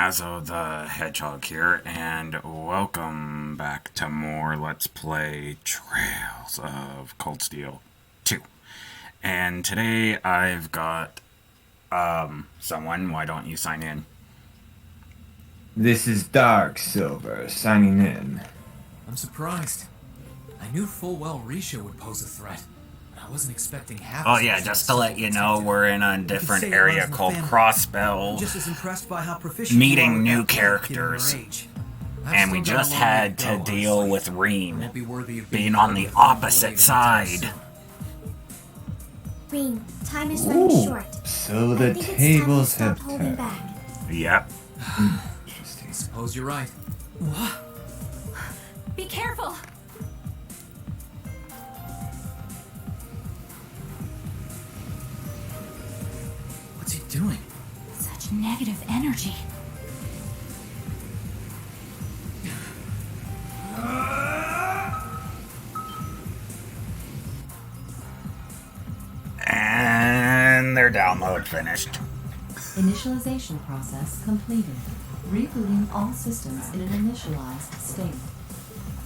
Azzo the Hedgehog here, and welcome back to more Let's Play Trails of Cold Steel 2. And today I've got, someone. Why don't you sign in? This is Dark Silver, signing in. I'm surprised. I knew full well Risha would pose a threat, but I wasn't expecting half. Oh yeah, just to let you know, we're in a different area called Crossbell, just as impressed by how proficient meeting new characters. And we just had to deal with Rean being on the opposite side. Rean, time is running short. So the tables have turned. Yep. Interesting. Suppose you're right. What? Be careful! What's he doing? Such negative energy. And their download finished. Initialization process completed. Rebooting all systems in an initialized state.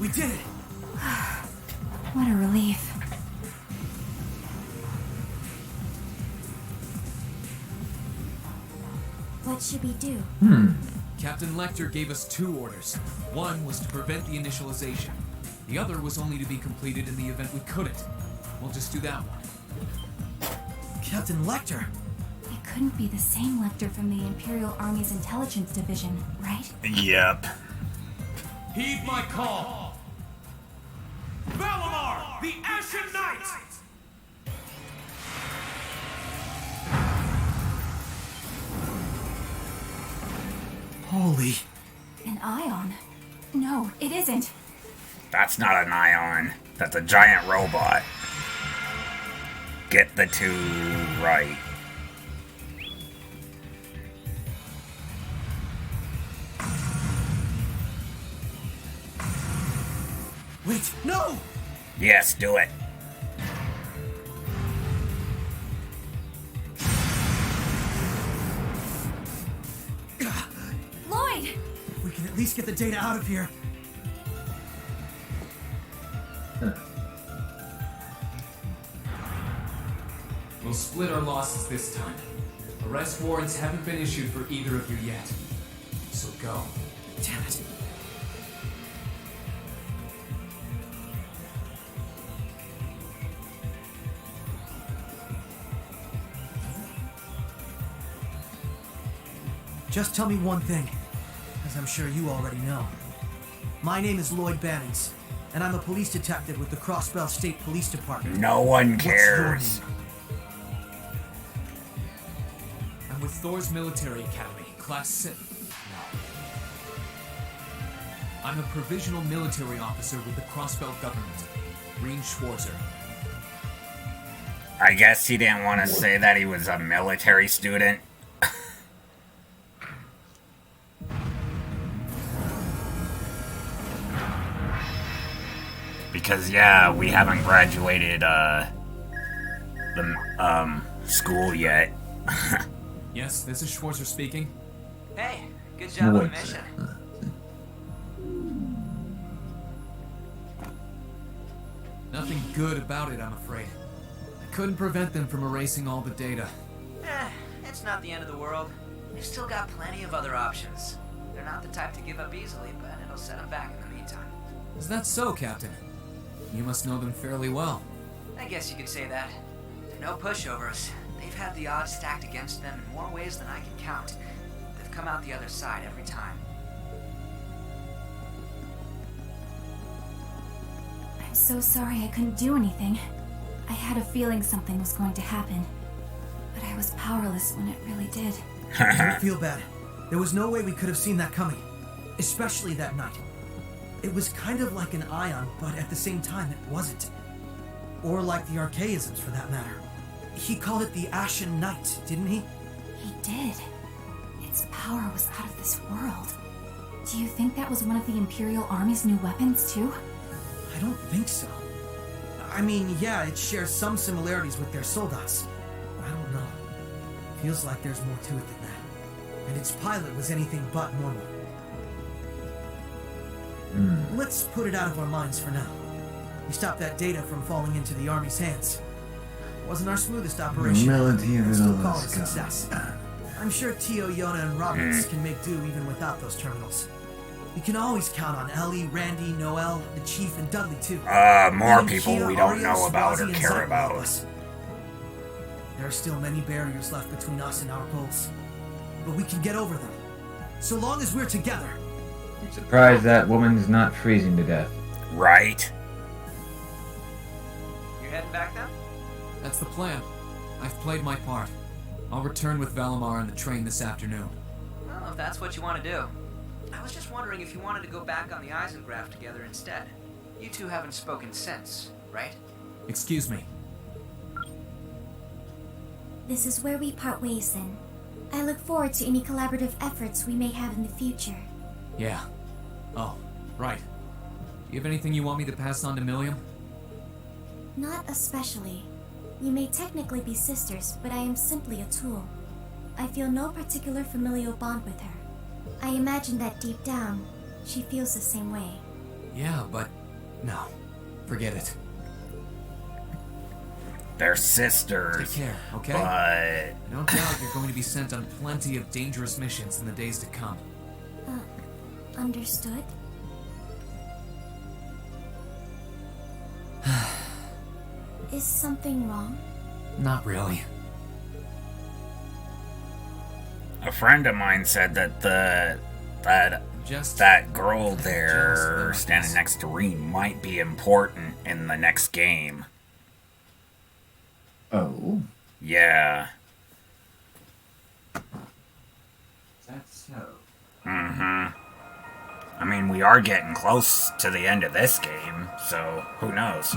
We did it! What a relief. What should we do? Captain Lecter gave us two orders. One was to prevent the initialization. The other was only to be completed in the event we couldn't. We'll just do that one. Captain Lecter! It couldn't be the same Lecter from the Imperial Army's Intelligence Division, right? Yep. Heed my call! Valimar, the Ashen Knight! Holy... An ion? No, it isn't. That's not an ion. That's a giant robot. Get the two right. Wait, no! Yes, do it. Lloyd! We can at least get the data out of here. We'll split our losses this time. Arrest warrants haven't been issued for either of you yet. So go. Damn it. Just tell me one thing, as I'm sure you already know. My name is Lloyd Bannings, and I'm a police detective with the Crossbell State Police Department. No one What's your cares. name? I'm with Thor's Military Academy, Class 7. No. I'm a provisional military officer with the Crossbell government, Rean Schwarzer. I guess he didn't want to say that he was a military student. Because, yeah, we haven't graduated, the, school yet. Yes, this is Schwarzer speaking. Hey, good job on the mission. Nothing good about it, I'm afraid. I couldn't prevent them from erasing all the data. It's not the end of the world. They've still got plenty of other options. They're not the type to give up easily, but it'll set them back in the meantime. Is that so, Captain? You must know them fairly well. I guess you could say that. They're no pushovers. They've had the odds stacked against them in more ways than I can count. They've come out the other side every time. I'm so sorry I couldn't do anything. I had a feeling something was going to happen. But I was powerless when it really did. Don't feel bad. There was no way we could have seen that coming. Especially that night. It was kind of like an ion, but at the same time it wasn't. Or like the archaisms, for that matter. He called it the Ashen Knight, didn't he? He did. Its power was out of this world. Do you think that was one of the Imperial Army's new weapons, too? I don't think so. I mean, yeah, it shares some similarities with their soldats. I don't know. Feels like there's more to it than that. and its pilot was anything but normal. Let's put it out of our minds for now. We stopped that data from falling into the Army's hands. It wasn't our smoothest operation. Melody of but it still all call it a is gone. success. I'm sure Tio, Yona, and Roberts can make do even without those terminals. We can always count on Ellie, Randy, Noel, the Chief, and Dudley too. More Even people Kia, we don't Arya, know about Swazi, or and care Zach will help about. us. There are still many barriers left between us and our goals, but we can get over them. So long as we're together. I'm surprised that woman's not freezing to death. Right? You heading back then? That's the plan. I've played my part. I'll return with Valimar on the train this afternoon. Well, if that's what you want to do. I was just wondering if you wanted to go back on the Eisengraph together instead. You two haven't spoken since, right? Excuse me. This is where we part ways then. I look forward to any collaborative efforts we may have in the future. Yeah. Oh, right. Do you have anything you want me to pass on to Milliam? Not especially. You may technically be sisters, but I am simply a tool. I feel no particular familial bond with her. I imagine that deep down, she feels the same way. Yeah, but... no. Forget it. They're Take sisters. care, okay? But I don't doubt you're going to be sent on plenty of dangerous missions in the days to come. Understood? Is something wrong? Not really. a friend of mine said that that girl there standing next to Rean might be important in the next game. Oh. Yeah. That's so. Mm-hmm. I mean, we are getting close to the end of this game, so who knows?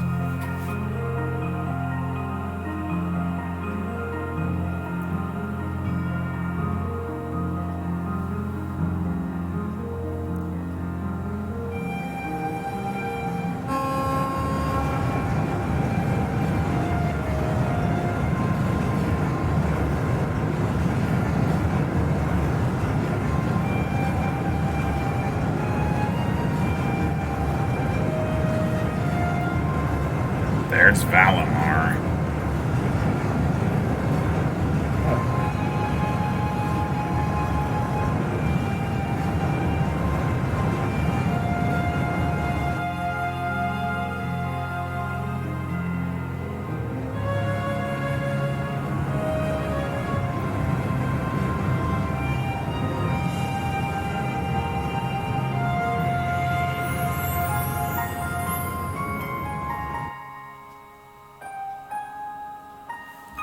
There's Valimar.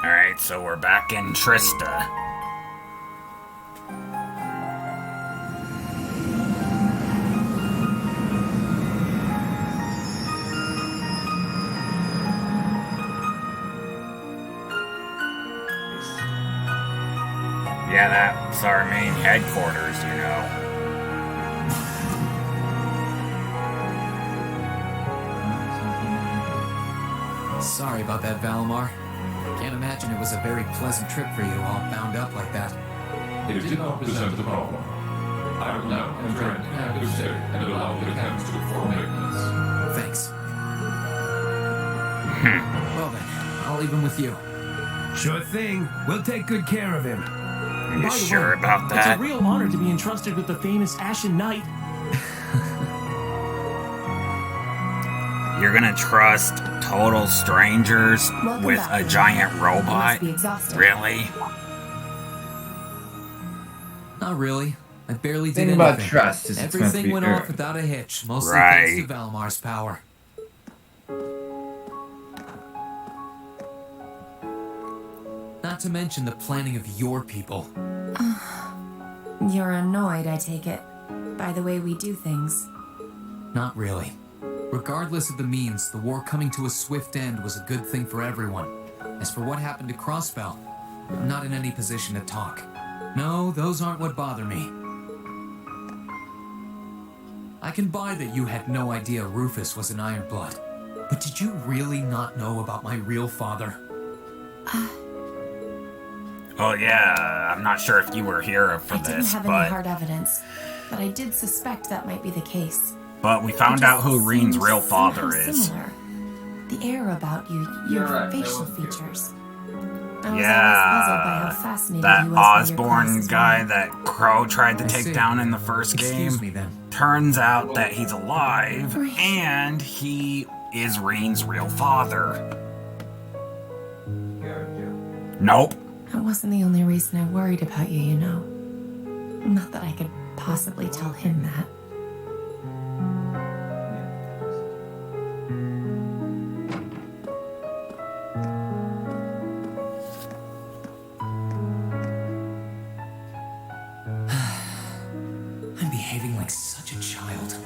Alright, so we're back in Trista. Yeah, that's our main headquarters, you know. Sorry about that, Valimar. Can't imagine it was a very pleasant trip for you, all bound up like that. It did not present a problem. I will now enter an inactive state and allow the mechanics to perform maintenance. Thanks. Well then, I'll leave him with you. Sure thing. We'll take good care of him. You sure about that? It's a real honor to be entrusted with the famous Ashen Knight. You're gonna trust total strangers Welcome with back. a giant You robot? must be exhausted. Really? Not really. I barely did Thing anything. about trust is it's meant to Everything be went off earned. without a hitch, mostly Right. thanks to Valimar's power. Not to mention the planning of your people. You're annoyed, I take it, by the way we do things. Not really. Regardless of the means, the war coming to a swift end was a good thing for everyone. As for what happened to Crossbell, I'm not in any position to talk. No, those aren't what bother me. I can buy that you had no idea Rufus was an Ironblood. But did you really not know about my real father? Oh yeah, I'm not sure if you were here for I didn't this, have but any hard evidence, but I did suspect that might be the case. we found out who Rean's Seems real father somehow is. Similar. The air about you, your facial features. I was Yeah, always puzzled by how fascinated that he was by your Osborne classes guy were. that Crow tried to I take see. down in the first Excuse game. me then. Turns out that he's alive, and he is Rean's real father. Nope. That wasn't the only reason I worried about you, you know. Not that I could possibly tell him that. I'm behaving like such a child.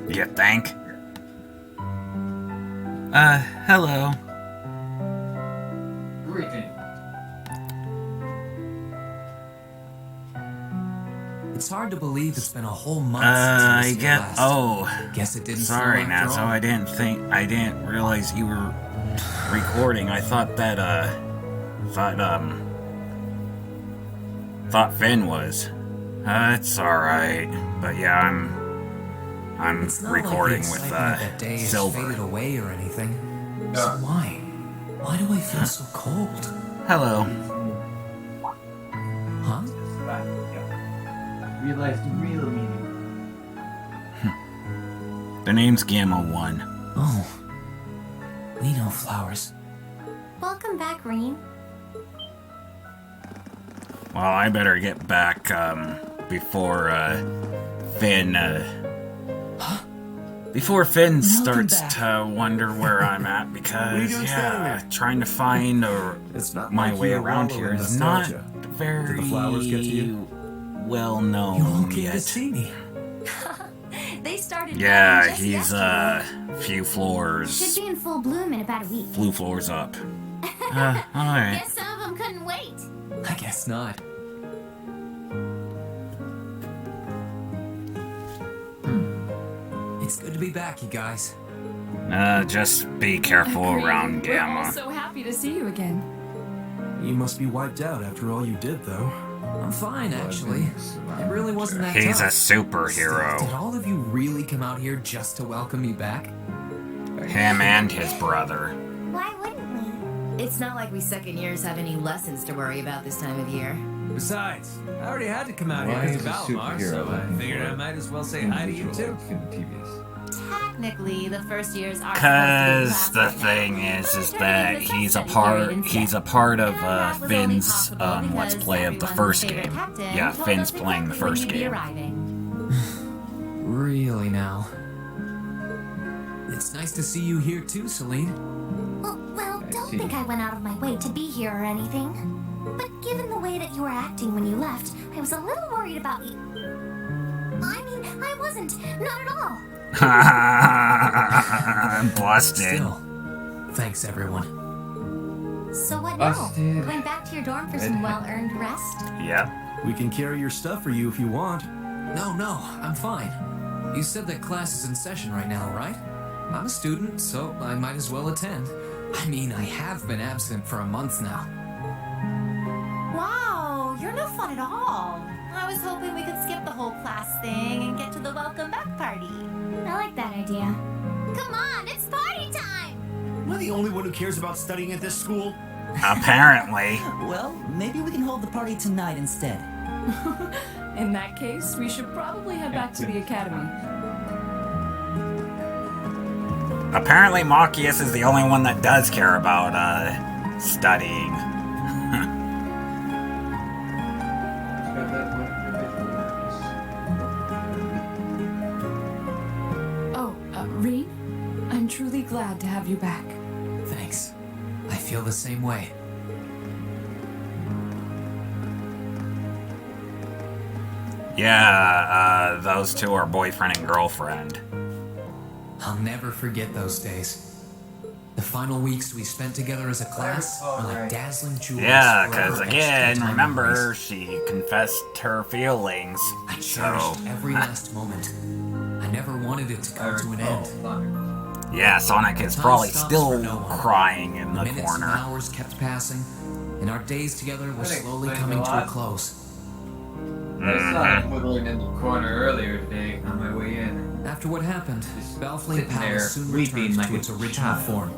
You think? Hello. Greeting. It's hard to believe it's been a whole month since I was here last. Oh. Guess it didn't Sorry, slow after Natso, all. I didn't realize you were recording. I thought that, thought Finn was. It's alright. But yeah, I'm It's not recording like the with, excitement of that day has Silver. faded away or anything. So why? Why do I feel so cold? Hello. Huh? Realized the real meaning. The name's Gamma 1. Oh. We know flowers. Welcome back, Rean. Well, I better get back, before, Finn, before Finn starts to wonder where I'm at, because, yeah, trying to find my way around here is not very well known Okay to yet. see me. They started Yeah, just he's yesterday. few Should floors, be in full bloom in about a week. few floors up. Alright. Guess some of them couldn't wait. I guess not. It's good to be back, you guys. Just be careful around We're all Gamma. so happy to see you again. You must be wiped out after all you did, though. I'm fine, actually. It really wasn't that He's a tough. Still, did superhero. all of you really come out here just to welcome me back? Him and his brother. Why wouldn't we? It's not like we second years have any lessons to worry about this time of year. Besides, I already had to come out Why here is to a Valimar, superhero so I looking figured for I might as well say hi to you too. It's gonna be tedious. Technically, the first years are Cause the thing is that he's a part of Finn's let's play of the first game. Yeah, Finn's playing the first game. Really now. It's nice to see you here too, Celine. Well, don't see. think I went out of my way to be here or anything. But given the way that you were acting when you left, I was a little worried about you. I mean, I wasn't. Not at all. I'm busted. Still, thanks everyone. So what now? Busted. Going back to your dorm for some well-earned rest? Yep. We can carry your stuff for you if you want. No, I'm fine. You said that class is in session right now, right? I'm a student, so I might as well attend. I mean, I have been absent for a month now. Wow, you're no fun at all. I was hoping we could skip the whole class thing and get to the welcome back party. I like that idea. Come on, it's party time! Am I the only one who cares about studying at this school? Apparently. Well, maybe we can hold the party tonight instead. In that case, we should probably head back to the academy. Apparently Machias is the only one that does care about studying. Oh, Rean, I'm truly glad to have you back. Thanks. I feel the same way. Yeah, those two are boyfriend and girlfriend. I'll never forget those days. The final weeks we spent together as a class are like dazzling jewels. Yeah, forever because etched again, into my remember, memories. she confessed her feelings. I cherished every last moment. I never wanted it to come to an end. Yeah, Sonic is Time probably stops still for no one. crying in the Minutes and corner. hours kept passing, and our days together were That slowly explains coming a to a lot. close. I saw him wiggling in the corner earlier today on my way in. After what happened, Belflame sitting there Palace soon weeping returned like to a its original child. form.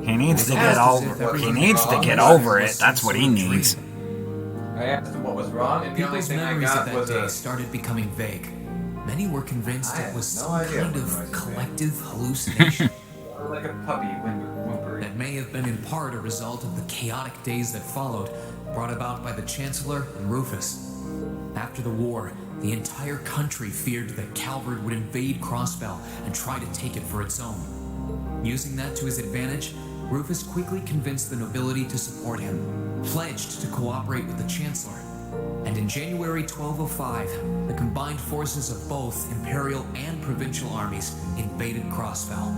He needs to It was get almost as if over. He everything needs to wrong get with over it it. was That's some what he sort of needs. dream. I asked him what was wrong, and the only People's thing I memories of got that was day a... started becoming vague. Many were convinced I it had was no some idea kind what of noise it made. collective hallucination like a puppy whimpering. that may have been in part a result of the chaotic days that followed, brought about by the Chancellor and Rufus. After the war, the entire country feared that Calvard would invade Crossbell and try to take it for its own. Using that to his advantage, Rufus quickly convinced the nobility to support him, pledged to cooperate with the Chancellor, and in January 1205, the combined forces of both Imperial and Provincial armies invaded Crossbell.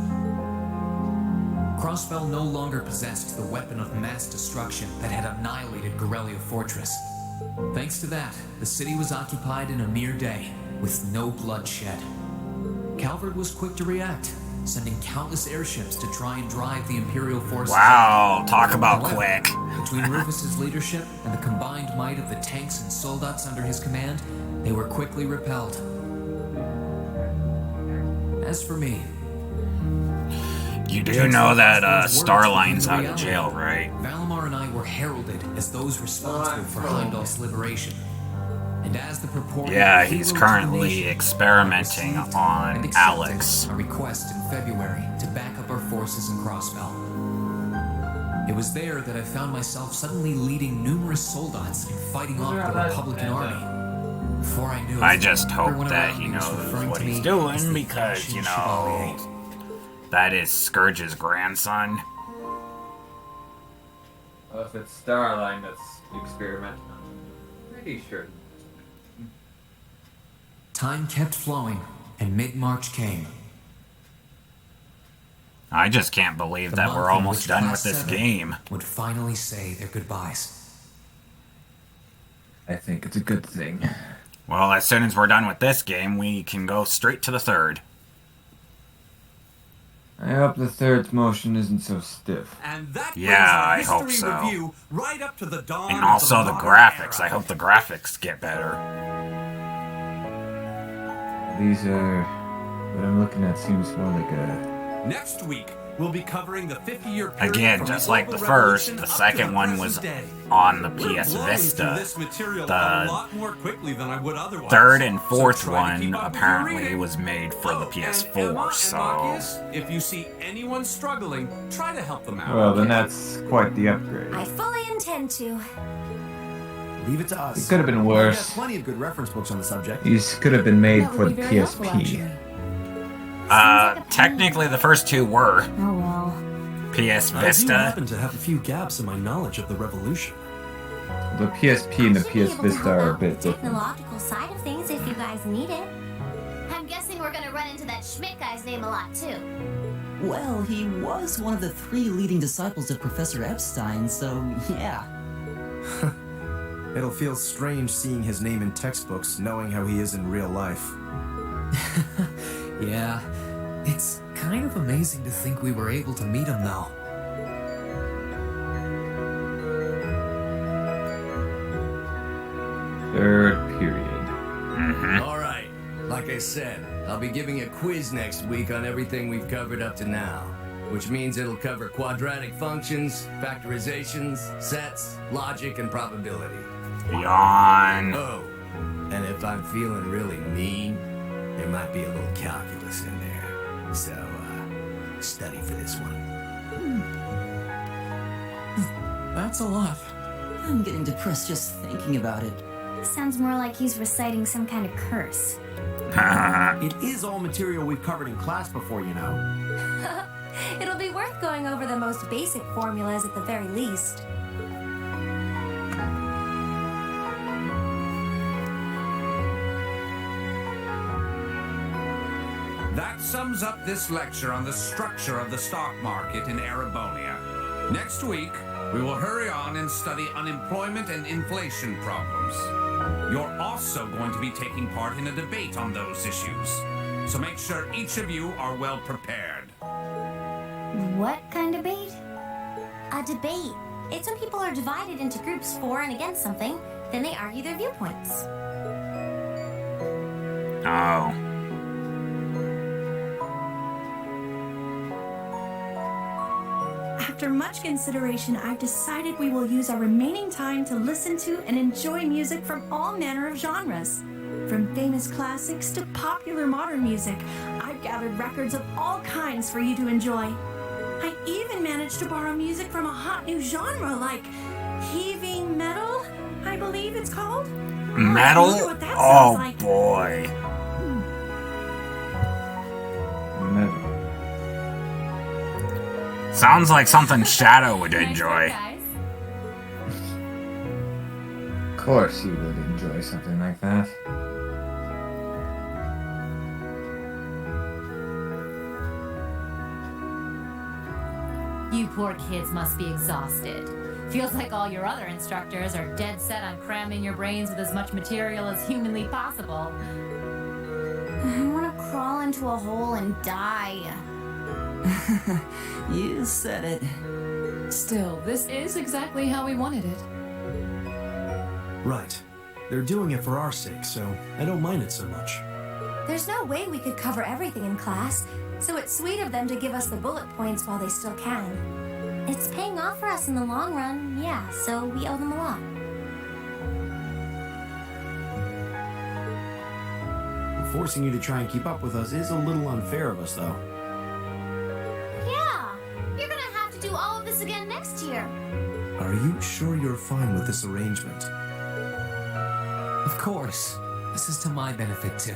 Crossbell no longer possessed the weapon of mass destruction that had annihilated Gorelia Fortress. Thanks to that, the city was occupied in a mere day, with no blood shed. Calvard was quick to react, sending countless airships to try and drive the Imperial forces. Wow, talk about However, quick. Between Rufus's leadership and the combined might of the tanks and soldats under his command, they were quickly repelled. As for me, You do know that Starline's out of jail, right? Valimar and I were heralded as those responsible for Heimdall's liberation. And as the purported Yeah, hero he's to the currently nation, experimenting I received on and accepted Alex. a request in February to back up our forces in Crossbell. It was there that I found myself suddenly leading numerous soldats and fighting off the Republican army. Before I knew it, I just hope everyone that around he me was knows referring what to he's me as doing the because, Ashen you know, Chevalier. that is Scourge's grandson. Well, if it's Starline that's experimenting, I'm pretty sure. Time kept flowing, and mid-March came. I just can't believe The that month we're in almost which done Class with this 7 game. would finally say their goodbyes. I think it's a good thing. Well, as soon as we're done with this game, we can go straight to the third. I hope the third's motion isn't so stiff. And that brings Yeah, our I hope history so. review right up to the dawn And of also the modern graphics. era. I hope the graphics get better. These are... What I'm looking at seems more like a... Next week, we'll be covering the 50-year period Again, from just the like the Global first, Revolution the up to second one was present day. on the We're PS blowing Vista. through this material a The lot more quickly than I would otherwise. third and So fourth try to keep one up with your apparently reading. was made for the And PS4, Emma and so... Marcus, if you see anyone struggling, try to help them out. Well, then okay? that's quite the upgrade. I fully intend to. Leave it to us. It could have been We worse. have plenty of good reference books on the subject. These could have been made That for would the be very helpful, PSP. actually. Technically the first two were Oh well. PS I do Vista. happen to have a few gaps in my knowledge of the revolution. The PSP and the I should be PS able to Vista help are a out with bit the different. technological side of things if you guys need it. I'm guessing we're gonna run into that Schmidt guy's name a lot too. Well, he was one of the 3 leading disciples of Professor Epstein, so yeah. It'll feel strange seeing his name in textbooks, knowing how he is in real life. Yeah, it's kind of amazing to think we were able to meet him, though. Third period. All right. Like I said, I'll be giving a quiz next week on everything we've covered up to now, which means it'll cover quadratic functions, factorizations, sets, logic, and probability. Yawn. Oh, and if I'm feeling really mean, there might be a little calculus in there. So, study for this one. That's a lot. I'm getting depressed just thinking about it. Sounds more like he's reciting some kind of curse. It is all material we've covered in class before, you know. It'll be worth going over the most basic formulas at the very least. That sums up this lecture on the structure of the stock market in Erebonia. Next week, we will hurry on and study unemployment and inflation problems. You're also going to be taking part in a debate on those issues. so make sure each of you are well prepared. What kind of debate? A debate. It's when people are divided into groups for and against something, then they argue their viewpoints. Oh. After much consideration, I've decided we will use our remaining time to listen to and enjoy music from all manner of genres. From famous classics to popular modern music, I've gathered records of all kinds for you to enjoy. I even managed to borrow music from a hot new genre like heaving metal, I believe it's called. Metal? I wonder what that Oh sounds like. boy. Metal. Sounds like something Shadow would enjoy. Of course you would enjoy something like that. You poor kids must be exhausted. Feels like all your other instructors are dead set on cramming your brains with as much material as humanly possible. I want to crawl into a hole and die. You said it. Still, this is exactly how we wanted it. Right. They're doing it for our sake, so I don't mind it so much. There's no way we could cover everything in class, so it's sweet of them to give us the bullet points while they still can. It's paying off for us in the long run, yeah, so we owe them a lot. Forcing you to try and keep up with us is a little unfair of us, though. Yeah, you're gonna have to do all of this again next year. Are you sure you're fine with this arrangement? Of course. This is to my benefit, too.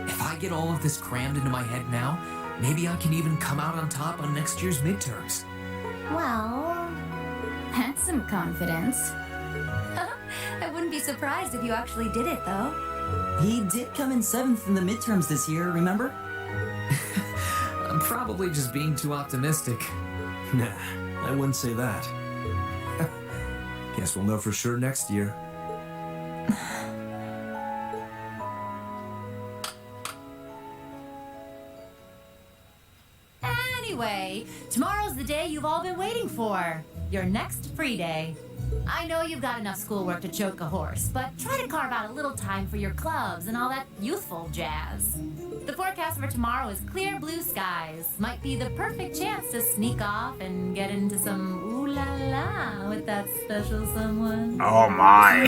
If I get all of this crammed into my head now, maybe I can even come out on top on next year's midterms. Well, that's some confidence. I wouldn't be surprised if you actually did it, though. He did come in 7th in the midterms this year, remember? I'm probably just being too optimistic. Nah, I wouldn't say that. Guess we'll know for sure next year. Anyway, tomorrow's the day you've all been waiting for. Your next free day. I know you've got enough schoolwork to choke a horse, but try to carve out a little time for your clubs and all that youthful jazz. The forecast for tomorrow is clear blue skies. Might be the perfect chance to sneak off and get into some ooh la la with that special someone. Oh my.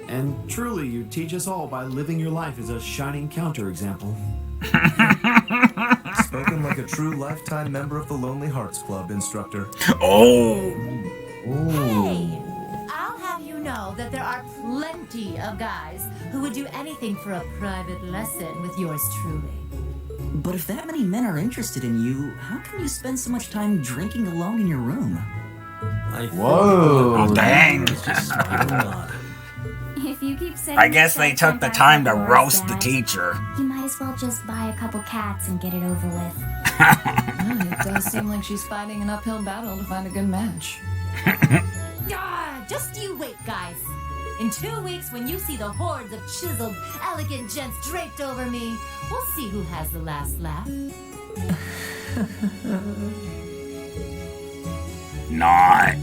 And truly, you teach us all by living your life as a shining counterexample. Spoken like a true lifetime member of the Lonely Hearts Club, instructor. Oh. Hey, I'll have you know that there are plenty of guys who would do anything for a private lesson with yours truly. But if that many men are interested in you, how can you spend so much time drinking alone in your room? Whoa. Oh, dang. If you keep saying I guess they took the time to roast the teacher. You might as well just buy a couple cats and get it over with. It does seem like she's fighting an uphill battle to find a good match. Just you wait, guys. In 2 weeks, when you see the hordes of chiseled, elegant gents draped over me, we'll see who has the last laugh. Not.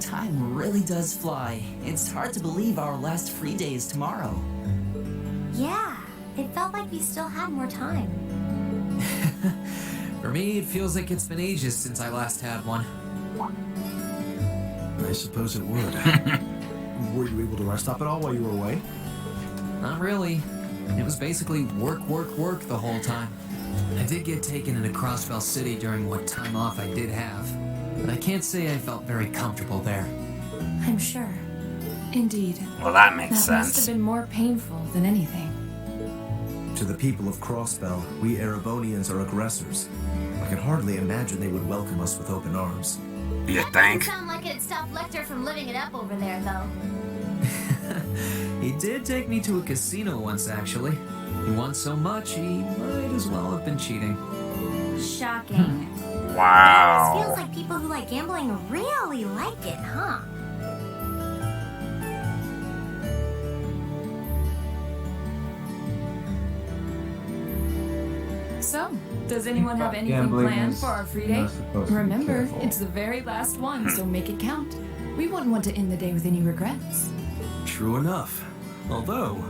Time really does fly. It's hard to believe our last free day is tomorrow. Yeah, it felt like we still had more time. For me, it feels like it's been ages since I last had one. I suppose it would. Were you able to rest up at all while you were away? Not really. It was basically work, work, work the whole time. I did get taken into Crossfell City during what time off I did have, but I can't say I felt very comfortable there. I'm sure. Indeed. Well, that makes That must sense. have been more painful than anything. To the people of Crossbell, we Erebonians are aggressors. I can hardly imagine they would welcome us with open arms. You That think? doesn't sound like it'd stop Lecter from living it up over there, though. He did take me to a casino once, actually. He won so much, he might as well have been cheating. Shocking. Wow. It feels like people who like gambling really like it, huh? So, does anyone have anything Gambling planned is for our free day? not supposed to be Remember, careful. it's the very last one, so make it count. We wouldn't want to end the day with any regrets. True enough. Although,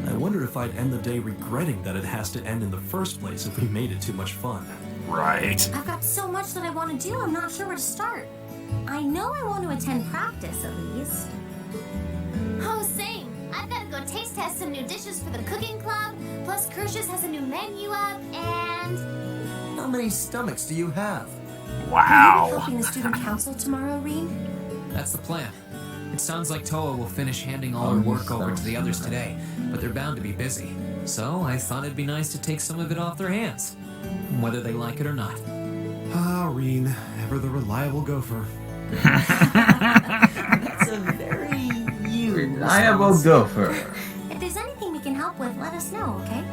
I wonder if I'd end the day regretting that it has to end in the first place if we made it too much fun. Right. I've got so much that I want to do, I'm not sure where to start. I know I want to attend practice, at least. Oh, same. I've got to go taste test some new dishes for the cooking club. Plus, Kirsch's has a new menu up, and How many stomachs do you have? Will you be Wow. helping the student council tomorrow, Rean? That's the plan. It sounds like Toa will finish handing all her work over to the others today, but they're bound to be busy. So I thought it'd be nice to take some of it off their hands, whether they like it or not. Ah, Rean, ever the reliable gopher. That's a very you Reliable response. gopher. If there's anything we can help with, let us know, okay?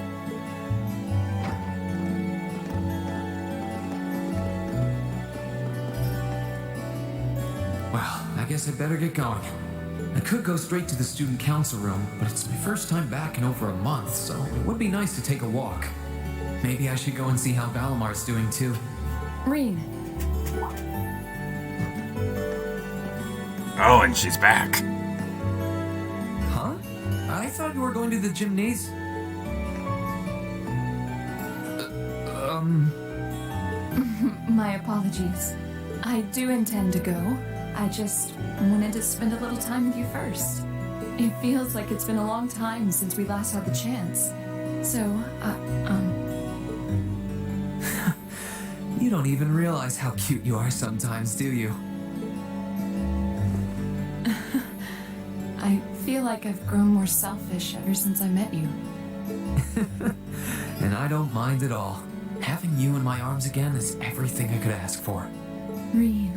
Well, I guess I'd better get going. I could go straight to the student council room, but it's my first time back in over a month, so it would be nice to take a walk. Maybe I should go and see how Valamar's doing too. Rean, Oh, and she's back. Huh? I thought you were going to the gymnasium. my apologies. I do intend to go. I just wanted to spend a little time with you first. It feels like it's been a long time since we last had the chance. So, You don't even realize how cute you are sometimes, do you? I feel like I've grown more selfish ever since I met you. And I don't mind at all. Having you in my arms again is everything I could ask for. Rean.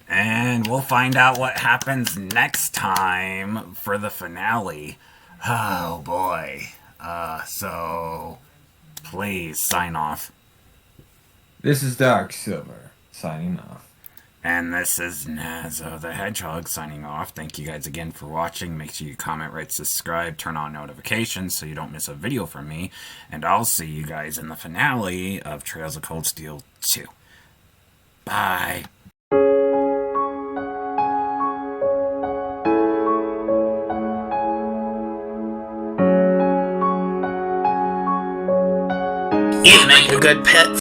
And we'll find out what happens next time for the finale. Oh boy. So please sign off. This is Dark Silver, signing off. And this is Nazo the Hedgehog signing off. Thank you guys again for watching. Make sure you comment, rate, subscribe, turn on notifications so you don't miss a video from me. And I'll see you guys in the finale of Trails of Cold Steel 2. Bye. You make a good pet